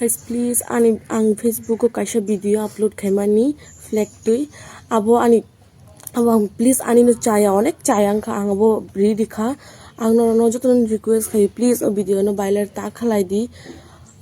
Guys, please ang Facebook ko kaisa video upload khaimani flag tui abo abo please no chaya onek chayang kha ang abo ready kha ang no joton request khai please o video no bailar ta khalai di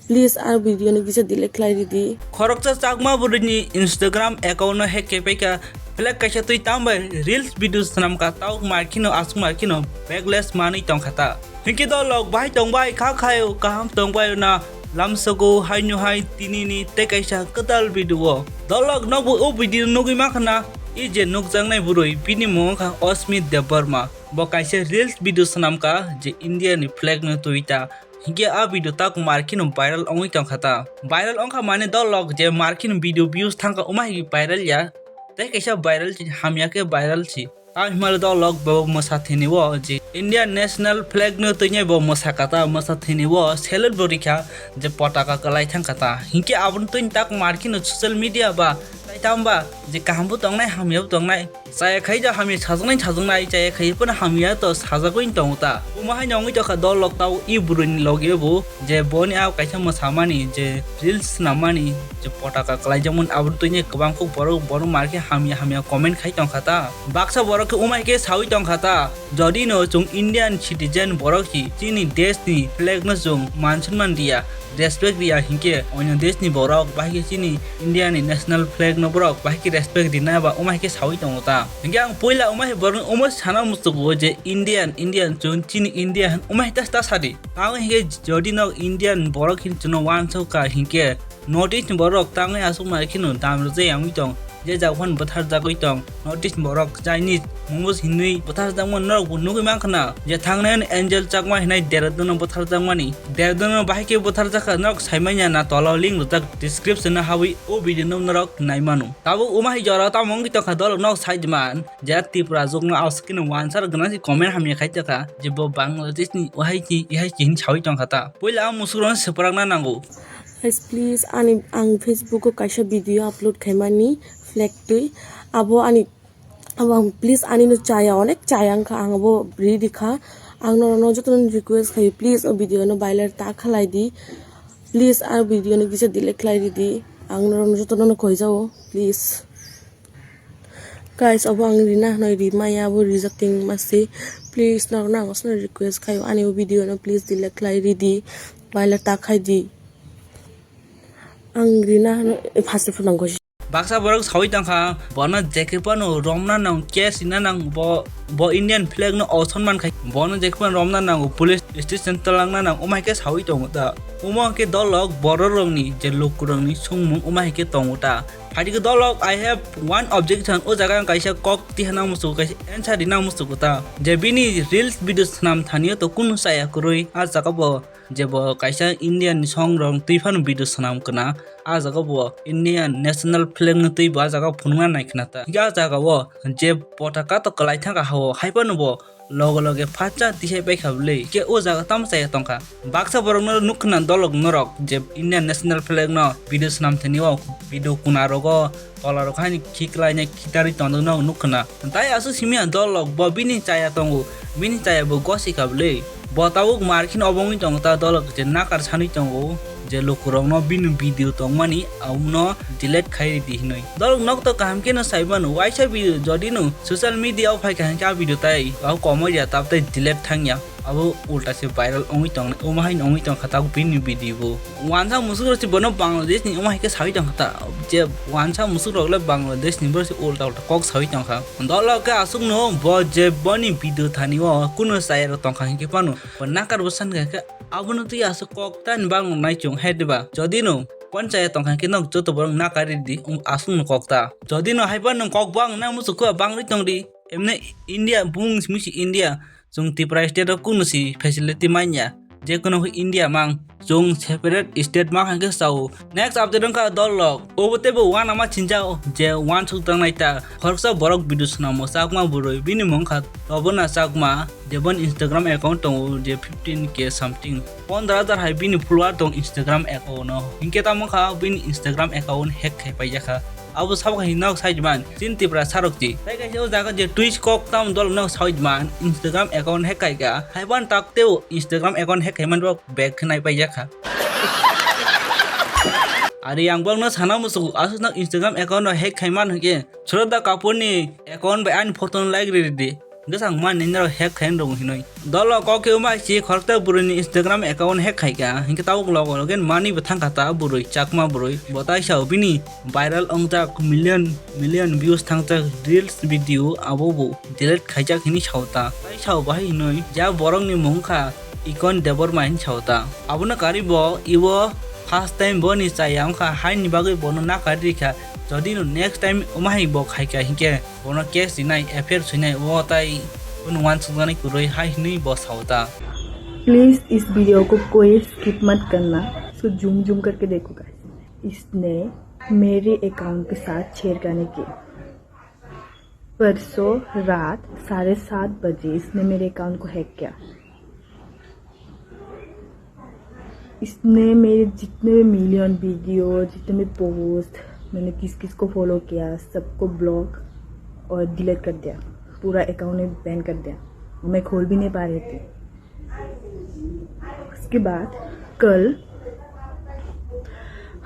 please ar video no gisa delete khlai di khorokcha chakma burini Instagram account no hack kepeka flag kaisa tui tamba reels videos nam ka tau markino asung markino backlash mani tong khata hinki do log bai tong bai kha khayo kaham tong bai na lamsago hainu hai tinini te kaisa kadal video dolog nobu o video nogi makna ije nokjang nai buroi bini mongkha osmit debarma bo kaisa reels video sanam ka je india ni flag no tuita hinge a video tak markin viral ongoi tong khata viral ongkha mane dolog je markin video views thangka umai viral ya te kaisa viral hamya ke viral chi himal dolog bo mosathini wo je indian national flag no tuine bo mosakata mosathini wo selel borikha je potaka kalai thangkata hinke abun tuin tak markin social media ba tamba je kahambu tongnai hamiya tongnai saya khaija hami chajangnai jaya khai pun hamiya to sajagoin tongta umahai nongi to kha dolog tau I buruni loge bu je boni aw kaisa mosamani je reels namani je potaka kalai jamon abun tuine kabang ko boro marke hamiya comment khai tongkhata baksa boro ke umai ke sawi tongkhata jodi no chung indian citizen boro ki chini desh ni flag no chung mansunman dia respect dia hinke onyo desh ni borok bahike chini india ni national flag no borok bahike respect dina ba umai ke sawi tongota hinke ang poila umai borong umos sana mustugo je indian chun chini india umai tas sadi ang hinke jodi no indian borok hin chuno wan ka hinke notice borok tangai asu mai khinu damro je ang tong je jawhan bathar jagoi tong notice borok chinese mongos hinui bathar jangmon norok bunugi mangkhana je thangnan anjel chakma hinai deradun bathar jangmani deradun bahike bathar jaka nok saimanya na tolo link rutak description na hawi o video norok naimanu tabu umai jara ta mongi to khadol nok saijman je tipra jogno auskin wansar gna comment hamya khaitaka je bo bangladesh ni wahai ki ihai kin chawi tong khata poila musuron separangna nango. Guys, please ang Facebook ko kaisa video upload khaimani flag tui abo please no chaya onek chayang kha ang abo ready kha ang no joton request khai please o video no bailar ta khalai di please ar video no gisa delete khlai di ang no joton no khoi jao please guys abo ang rina no rimaya abo rejecting mase please na osno request khai ani o video no please delete khlai di bailar ta khai di ang rina no fast phone ko baksa borok sawi tangkha bona jekepano romna nang case ina nang bo indian flag no osonman khai bona jekepano romna nang police station talangna nang umai ke sawi tongta umma ke dolog bororongni je lokurongni sungmung umai ke tongta phadi ke dolog I have one objection o jaga kaisa kok tihana musu kaisa answer dina musu kota je bini reels videos nam thaniyo to kun saya kuroi a jaga bo je bo kaisa indian song rong tuifan videos nam kana a jaga bo indian national flag no tui ba jaga phunga naikna ta ga jaga bo je potaka to kalai thanga hawo haipan bo loge facha tihai bai khable ke o jaga tam saya tongka baksa borong no nukna dolog norok je indian national flag no videos nam thaniyo video kunarogo tolaro khani khiklai ne khitari tondong no nukna tai asu simia dolog bo bini chaya tongu bini chaya bo gosi khable bo tawuk markin obongi tongta dolog je nakar chani tongu je lokurong no binu video tongmani auno delete khai di hinoi dolog nok to kam ke no saiban waisa video jodi no social media phai kan ka video tai au komoria tap tai delete thangya abo ulta se viral ongi tong umai ongi tong khata ko binu video wansa musuro si bono bangladesh ni umai ke sawi tong khata je wansa musuro le bangladesh ni bersi ulta kok sawi tong kha dolog ka asung no bo je boni video thani wo kuno sayar tong kha ke panu nakar bosan ka abunu tu asu kok tan bang nai chung hedba jodi no panchayat tong kha ke nok joto borong nakari di asung kokta jodi no haipan no kok bang na musu ko bang ri tong di emne india bung musi india jung tipra state kun si facility manya je kono india mang jung separate state ma khang ke sau next update ka dolog obote bo wan ama chinjao je wan chu tang naita khorsa borok video sunamo sakma buroi bini mongkha obona sakma jebon instagram account tong je 15k something 15000 hai bini follower tong instagram account no hinke ta mongkha bini instagram account hack khai pai jakha abo sabka hinok saijman chinti pra sarokti tai ka jo jaga je twitch kok tam dol nok saijman instagram account hack kai ga haiban takteu instagram account hack haiman back khnai pai jakha Ari yang bang na sana musuh asus na Instagram account na hack khaiman hake. Choroda kapur ni account by an photo like ready. Gesang man ninja hack khain dong hinoi. Dolo ko ke ma chi khorta buruni Instagram account hack khai ka. Hinke tau logo logen mani bathang kata burui chakma burui. Botai shau bini viral ongta million views thangta reels video abobo delete khaijak hini chauta. Tai shau bahai hinoi ja borong ni mongkha ikon debor main chauta. Abuna kari bo iwo first time bo ni sayang kha hai ni bagai bono na kari kha. Jadi no next time umai bo khai ka hinke bono case dinai affair sinai wo tai उनवान सुनाने को रोई high नहीं boss होता। Please इस video को कोई skip मत करना, इसको जूम जूम करके देखो गाइस। इसने मेरे अकाउंट के साथ छेड़खानी की। परसों रात 7:30 बजे इसने मेरे अकाउंट को हैक किया। इसने मेरे जितने भी मिलियन वीडियो, जितने भी पोस्ट, मैंने किस किस को फॉलो किया सबको ब्लॉक और डिलीट कर दिया। पूरा अकाउंट में बैन कर दिया, मैं खोल भी नहीं पा रही थी। उसके बाद कल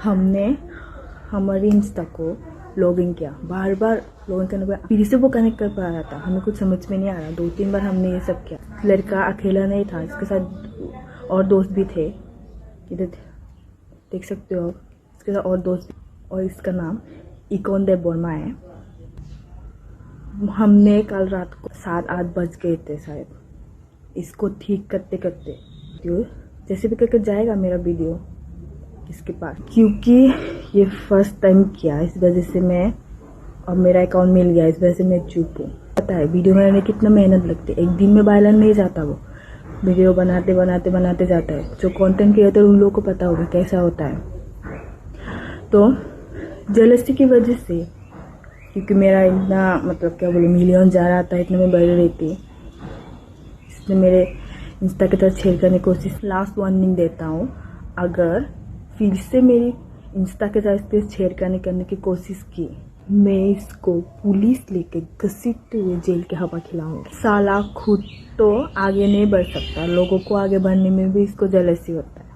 हमने हमारी इंस्टा को लॉगिन किया, बार बार लॉगिन करने पर फिर से वो कनेक्ट कर पा रहा था। हमें कुछ समझ में नहीं आ रहा। 2-3 बार हमने ये सब किया। लड़का अकेला नहीं था, इसके साथ और दोस्त भी थे, इधर देख सकते हो। इसके साथ और दोस्त, और इसका नाम इकोन दे बोर्मा है। हमने कल रात को 7-8 बज गए थे शायद इसको ठीक करते करते। जैसे भी करके जाएगा मेरा वीडियो इसके पास, क्योंकि ये फर्स्ट टाइम किया, इस वजह से मैं, और मेरा अकाउंट मिल गया, इस वजह से मैं चुप हूँ। पता है वीडियो बनाने में कितना मेहनत लगती है। एक दिन में वायरल नहीं जाता, वो वीडियो बनाते जाता है। जो कंटेंट क्रिएटर उन लोगों को पता होगा कैसा होता है। तो जेलसी की वजह से, क्योंकि मेरा इतना मतलब क्या बोलूँ मिलियन जा रहा था, इतना मैं बढ़ रही थी, इसने मेरे इंस्टा की तरफ छेड़ करने की कोशिश। लास्ट वार्निंग देता हूँ, अगर फिर से मेरी इंस्टा के साथ छेड़खानी करने की कोशिश की, मैं इसको पुलिस लेके घसीटते हुए जेल के हवा खिलाऊंगी। साला खुद तो आगे नहीं बढ़ सकता, लोगों को आगे बढ़ने में भी इसको जेलसी होता है।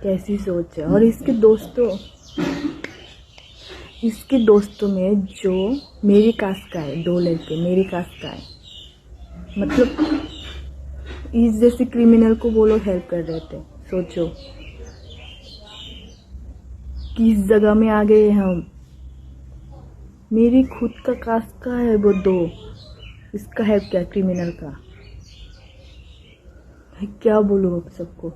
कैसी सोच है। और इसके दोस्तों में जो मेरी कास्ट का है, 2 लड़के मेरी कास्ट का है, मतलब इस जैसे क्रिमिनल को वो लोग हेल्प कर रहे थे। सोचो किस जगह में आ गए हम। मेरी खुद का कास्ट का है वो 2, इसका हेल्प किया क्रिमिनल का। मैं क्या बोलूँ अब सबको।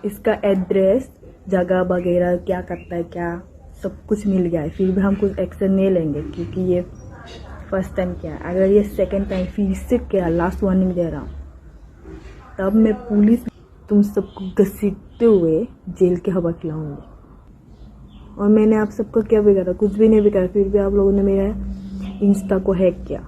इसका एड्रेस, जगह वगैरह, क्या करता है, क्या सब कुछ मिल गया है। फिर भी हम कुछ एक्शन नहीं लेंगे, क्योंकि ये फर्स्ट टाइम किया। अगर ये सेकंड टाइम फिर से किया, लास्ट वार्निंग दे रहा हूँ, तब मैं पुलिस तुम सबको घसीटते हुए जेल के हवा खिलाऊंगी। और मैंने आप सबको क्या बिगाड़ा? कुछ भी नहीं बिगाड़ा। फिर भी आप लोगों ने मेरा इंस्टा को हैक किया।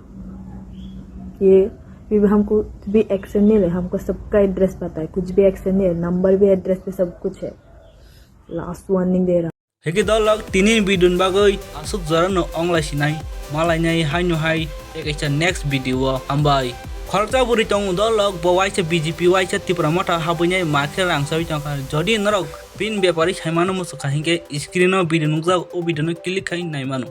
ये फिर भी हमको कुछ भी एक्शन नहीं ले। हमको सबका एड्रेस पता है, कुछ भी एक्शन नहीं है। नंबर भी, एड्रेस पे सब कुछ है। लास्ट वार्निंग दे रहा। हेगे दलक तिनी बिदुन बागै आसुक जरन अंगला सिनाय मालायनाय हायनो हाय एक ऐसा नेक्स्ट वीडियो आमबाय खरजा बुरि तंग दलक बवाइसे बीजेपी वाइसे तिप्रा मथा हाबैनाय माखे रांसावि तंखा जदि नरक बिन व्यापारी सायमानो मुसुखा हिंगे स्क्रीन वीडियो नुकजा ओ वीडियो क्लिक खाइ नायमानो।